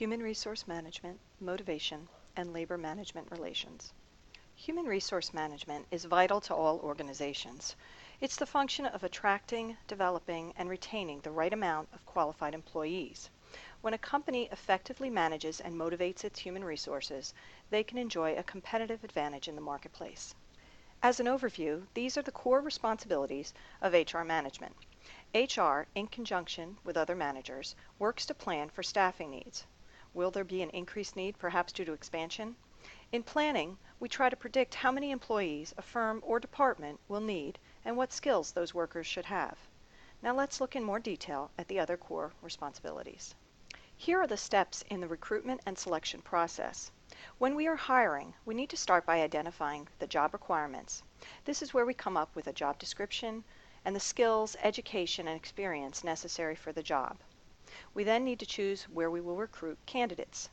Human resource management, motivation, and labor management relations. Human resource management is vital to all organizations. It's the function of attracting, developing, and retaining the right amount of qualified employees. When a company effectively manages and motivates its human resources, they can enjoy a competitive advantage in the marketplace. As an overview, these are the core responsibilities of HR management. HR, in conjunction with other managers, works to plan for staffing needs. Will there be an increased need, perhaps due to expansion? In planning, we try to predict how many employees a firm or department will need and what skills those workers should have. Now let's look in more detail at the other core responsibilities. Here are the steps in the recruitment and selection process. When we are hiring, we need to start by identifying the job requirements. This is where we come up with a job description and the skills, education, and experience necessary for the job. We then need to choose where we will recruit candidates.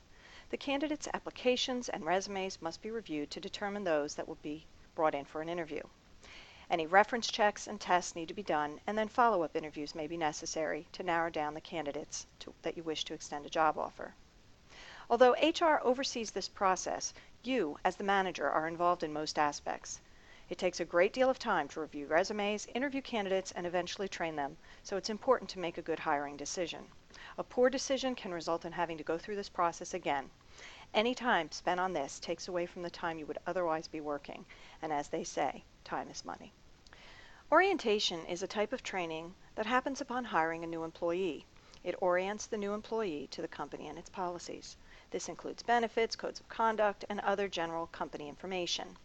The candidates' applications and resumes must be reviewed to determine those that will be brought in for an interview. Any reference checks and tests need to be done, and then follow-up interviews may be necessary to narrow down the candidates that you wish to extend a job offer. Although HR oversees this process, you, as the manager, are involved in most aspects. It takes a great deal of time to review resumes, interview candidates, and eventually train them, so it's important to make a good hiring decision. A poor decision can result in having to go through this process again. Any time spent on this takes away from the time you would otherwise be working, and as they say, time is money. Orientation is a type of training that happens upon hiring a new employee. It orients the new employee to the company and its policies. This includes benefits, codes of conduct, and other general company information.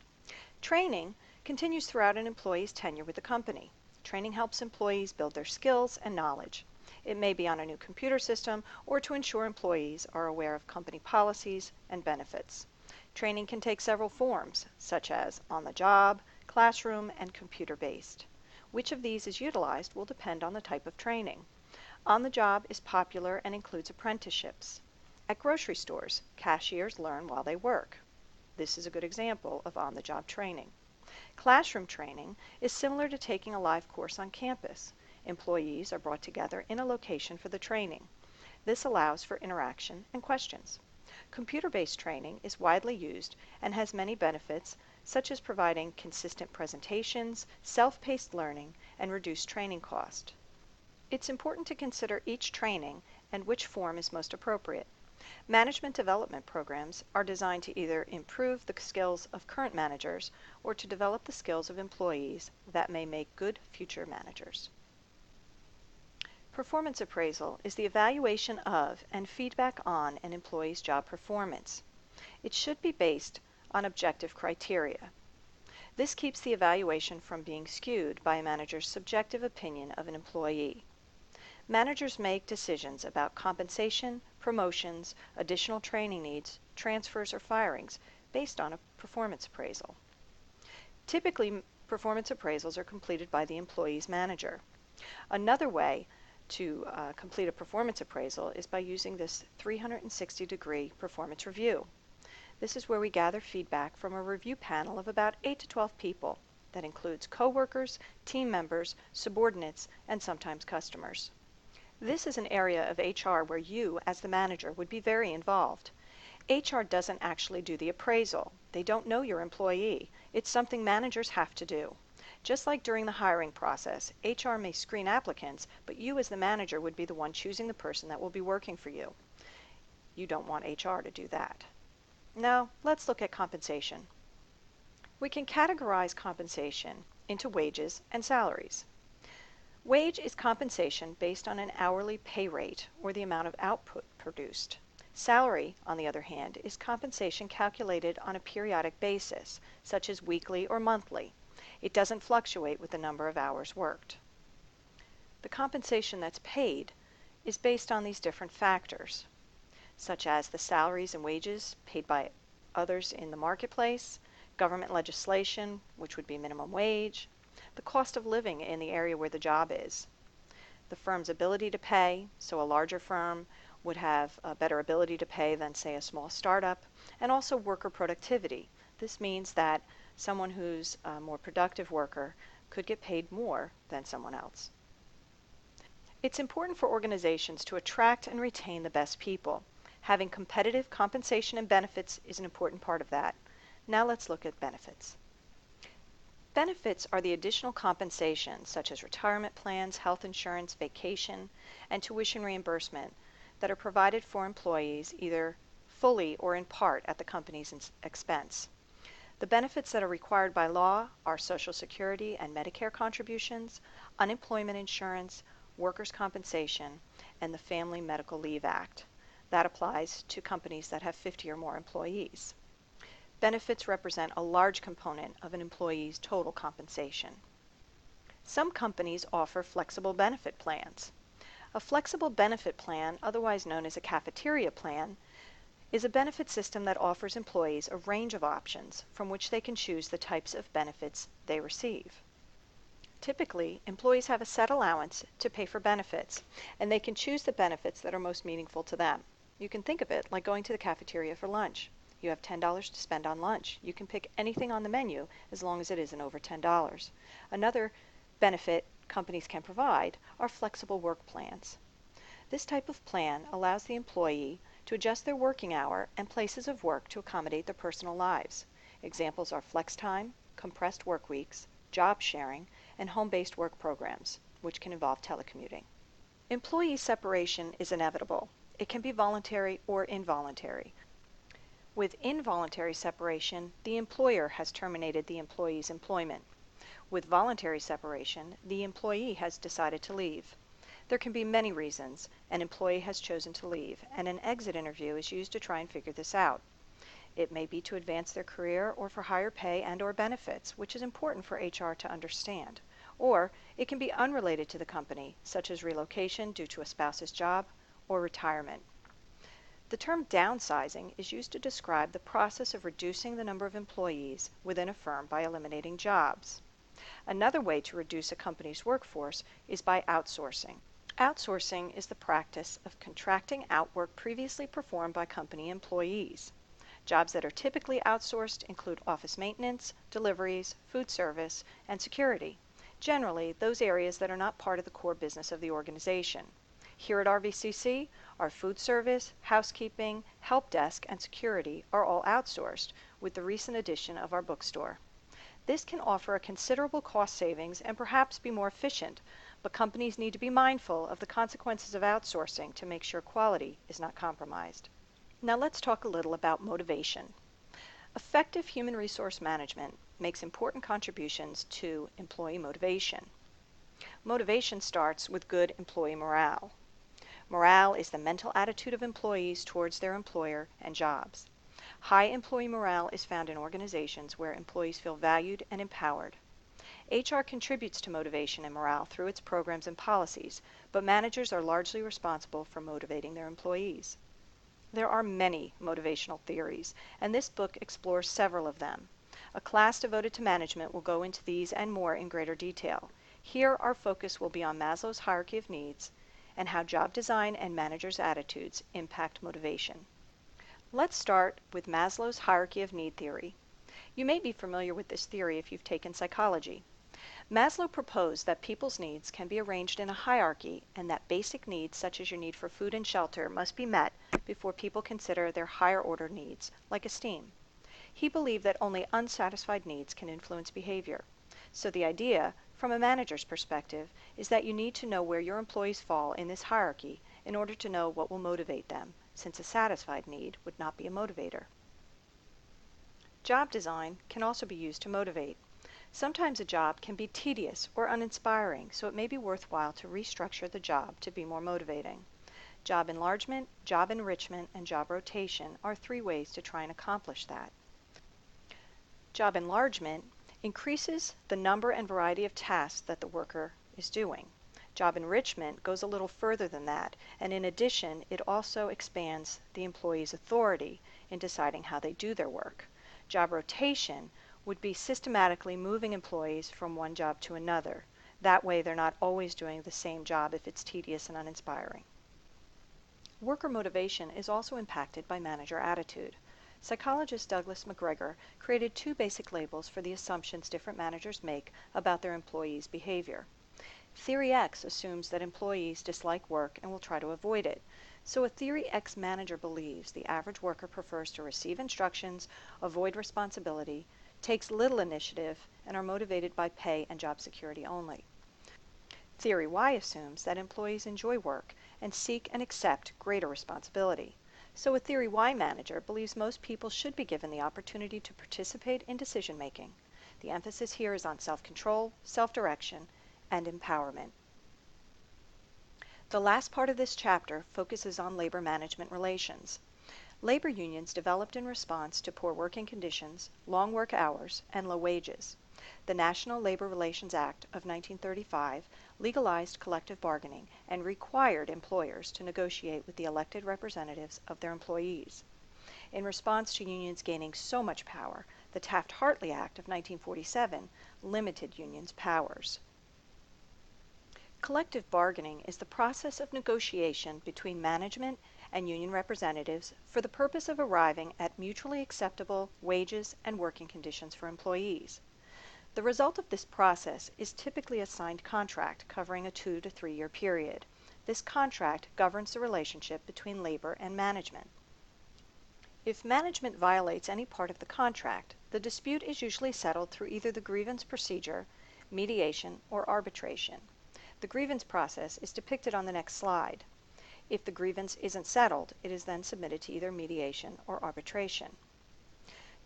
Training continues throughout an employee's tenure with the company. Training helps employees build their skills and knowledge. It may be on a new computer system or to ensure employees are aware of company policies and benefits. Training can take several forms, such as on-the-job, classroom, and computer-based. Which of these is utilized will depend on the type of training. On-the-job is popular and includes apprenticeships. At grocery stores, cashiers learn while they work. This is a good example of on-the-job training. Classroom training is similar to taking a live course on campus. Employees are brought together in a location for the training. This allows for interaction and questions. Computer-based training is widely used and has many benefits, such as providing consistent presentations, self-paced learning, and reduced training cost. It's important to consider each training and which form is most appropriate. Management development programs are designed to either improve the skills of current managers or to develop the skills of employees that may make good future managers. Performance appraisal is the evaluation of and feedback on an employee's job performance. It should be based on objective criteria. This keeps the evaluation from being skewed by a manager's subjective opinion of an employee. Managers make decisions about compensation, promotions, additional training needs, transfers, or firings based on a performance appraisal. Typically, performance appraisals are completed by the employee's manager. Another way to complete a performance appraisal is by using this 360-degree performance review. This is where we gather feedback from a review panel of about 8 to 12 people that includes coworkers, team members, subordinates, and sometimes customers. This is an area of HR where you, as the manager, would be very involved. HR doesn't actually do the appraisal. They don't know your employee. It's something managers have to do. Just like during the hiring process, HR may screen applicants, but you as the manager would be the one choosing the person that will be working for you. You don't want HR to do that. Now, let's look at compensation. We can categorize compensation into wages and salaries. Wage is compensation based on an hourly pay rate or the amount of output produced. Salary, on the other hand, is compensation calculated on a periodic basis, such as weekly or monthly. It doesn't fluctuate with the number of hours worked. The compensation that's paid is based on these different factors, such as the salaries and wages paid by others in the marketplace, government legislation, which would be minimum wage, the cost of living in the area where the job is, the firm's ability to pay, so a larger firm would have a better ability to pay than, say, a small startup, and also worker productivity. This means that someone who's a more productive worker could get paid more than someone else. It's important for organizations to attract and retain the best people. Having competitive compensation and benefits is an important part of that. Now let's look at benefits. Benefits are the additional compensation, such as retirement plans, health insurance, vacation, and tuition reimbursement, that are provided for employees either fully or in part at the company's expense. The benefits that are required by law are Social Security and Medicare contributions, unemployment insurance, workers' compensation, and the Family Medical Leave Act. That applies to companies that have 50 or more employees. Benefits represent a large component of an employee's total compensation. Some companies offer flexible benefit plans. A flexible benefit plan, otherwise known as a cafeteria plan, is a benefit system that offers employees a range of options from which they can choose the types of benefits they receive. Typically, employees have a set allowance to pay for benefits, and they can choose the benefits that are most meaningful to them. You can think of it like going to the cafeteria for lunch. You have $10 to spend on lunch. You can pick anything on the menu as long as it isn't over $10. Another benefit companies can provide are flexible work plans. This type of plan allows the employee to adjust their working hour and places of work to accommodate their personal lives. Examples are flex time, compressed work weeks, job sharing, and home-based work programs, which can involve telecommuting. Employee separation is inevitable. It can be voluntary or involuntary. With involuntary separation, the employer has terminated the employee's employment. With voluntary separation, the employee has decided to leave. There can be many reasons an employee has chosen to leave, and an exit interview is used to try and figure this out. It may be to advance their career or for higher pay and/or benefits, which is important for HR to understand. Or it can be unrelated to the company, such as relocation due to a spouse's job or retirement. The term downsizing is used to describe the process of reducing the number of employees within a firm by eliminating jobs. Another way to reduce a company's workforce is by outsourcing. Outsourcing is the practice of contracting out work previously performed by company employees. Jobs that are typically outsourced include office maintenance, deliveries, food service, and security. Generally, those areas that are not part of the core business of the organization. Here at RVCC, our food service, housekeeping, help desk, and security are all outsourced, with the recent addition of our bookstore. This can offer a considerable cost savings and perhaps be more efficient, but companies need to be mindful of the consequences of outsourcing to make sure quality is not compromised. Now let's talk a little about motivation. Effective human resource management makes important contributions to employee motivation. Motivation starts with good employee morale. Morale is the mental attitude of employees towards their employer and jobs. High employee morale is found in organizations where employees feel valued and empowered. HR contributes to motivation and morale through its programs and policies, but managers are largely responsible for motivating their employees. There are many motivational theories, and this book explores several of them. A class devoted to management will go into these and more in greater detail. Here, our focus will be on Maslow's hierarchy of needs and how job design and managers' attitudes impact motivation. Let's start with Maslow's hierarchy of need theory. You may be familiar with this theory if you've taken psychology. Maslow proposed that people's needs can be arranged in a hierarchy and that basic needs such as your need for food and shelter must be met before people consider their higher order needs, like esteem. He believed that only unsatisfied needs can influence behavior. So the idea, from a manager's perspective, is that you need to know where your employees fall in this hierarchy in order to know what will motivate them, since a satisfied need would not be a motivator. Job design can also be used to motivate. Sometimes a job can be tedious or uninspiring, so it may be worthwhile to restructure the job to be more motivating. Job enlargement, job enrichment, and job rotation are 3 ways to try and accomplish that. Job enlargement increases the number and variety of tasks that the worker is doing. Job enrichment goes a little further than that, and in addition, it also expands the employee's authority in deciding how they do their work. Job rotation would be systematically moving employees from one job to another. That way, they're not always doing the same job if it's tedious and uninspiring. Worker motivation is also impacted by manager attitude. Psychologist Douglas McGregor created 2 basic labels for the assumptions different managers make about their employees' behavior. Theory X assumes that employees dislike work and will try to avoid it. So a theory X manager believes the average worker prefers to receive instructions, avoid responsibility, takes little initiative, and are motivated by pay and job security only. Theory Y assumes that employees enjoy work and seek and accept greater responsibility. So a Theory Y manager believes most people should be given the opportunity to participate in decision making. The emphasis here is on self-control, self-direction, and empowerment. The last part of this chapter focuses on labor management relations. Labor unions developed in response to poor working conditions, long work hours, and low wages. The National Labor Relations Act of 1935 legalized collective bargaining and required employers to negotiate with the elected representatives of their employees. In response to unions gaining so much power, the Taft-Hartley Act of 1947 limited unions' powers. Collective bargaining is the process of negotiation between management and union representatives for the purpose of arriving at mutually acceptable wages and working conditions for employees. The result of this process is typically a signed contract covering a 2 to 3 year period. This contract governs the relationship between labor and management. If management violates any part of the contract, the dispute is usually settled through either the grievance procedure, mediation, or arbitration. The grievance process is depicted on the next slide. If the grievance isn't settled, it is then submitted to either mediation or arbitration.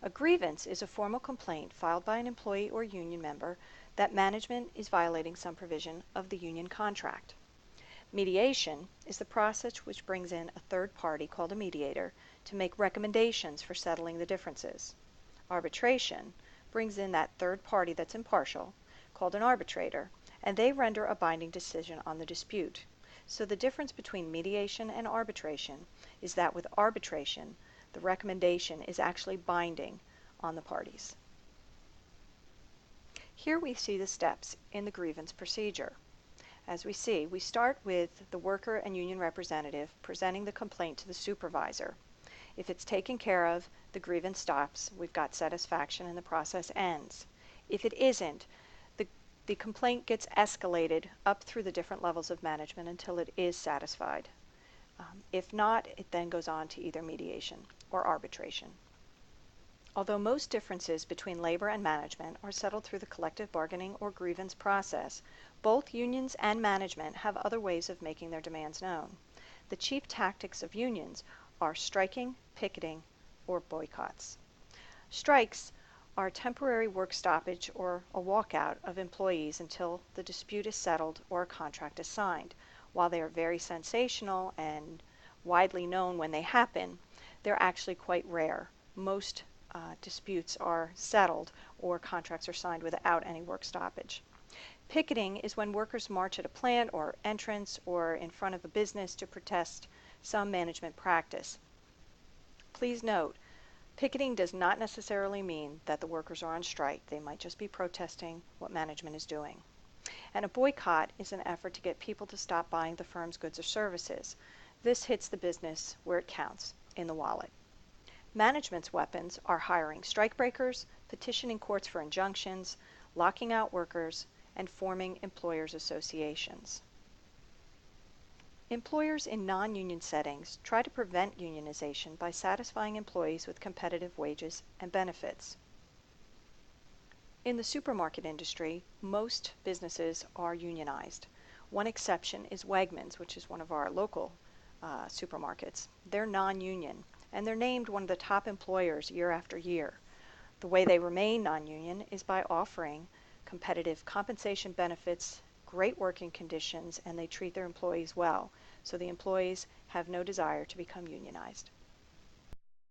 A grievance is a formal complaint filed by an employee or union member that management is violating some provision of the union contract. Mediation is the process which brings in a third party called a mediator to make recommendations for settling the differences. Arbitration brings in that third party that's impartial, called an arbitrator, and they render a binding decision on the dispute. So the difference between mediation and arbitration is that with arbitration, the recommendation is actually binding on the parties. Here we see the steps in the grievance procedure. As we see, we start with the worker and union representative presenting the complaint to the supervisor. If it's taken care of, the grievance stops, we've got satisfaction, and the process ends. If it isn't, the complaint gets escalated up through the different levels of management until it is satisfied. If not, it then goes on to either mediation or arbitration. Although most differences between labor and management are settled through the collective bargaining or grievance process, both unions and management have other ways of making their demands known. The chief tactics of unions are striking, picketing, or boycotts. Strikes are temporary work stoppage or a walkout of employees until the dispute is settled or a contract is signed. While they are very sensational and widely known when they happen, they're actually quite rare. Most disputes are settled or contracts are signed without any work stoppage. Picketing is when workers march at a plant or entrance or in front of a business to protest some management practice. Please note, picketing does not necessarily mean that the workers are on strike. They might just be protesting what management is doing. And a boycott is an effort to get people to stop buying the firm's goods or services. This hits the business where it counts, in the wallet. Management's weapons are hiring strikebreakers, petitioning courts for injunctions, locking out workers, and forming employers' associations. Employers in non-union settings try to prevent unionization by satisfying employees with competitive wages and benefits. In the supermarket industry, most businesses are unionized. One exception is Wegmans, which is one of our local supermarkets. They're non-union, and they're named one of the top employers year after year. The way they remain non-union is by offering competitive compensation benefits, great working conditions, and they treat their employees well, so the employees have no desire to become unionized.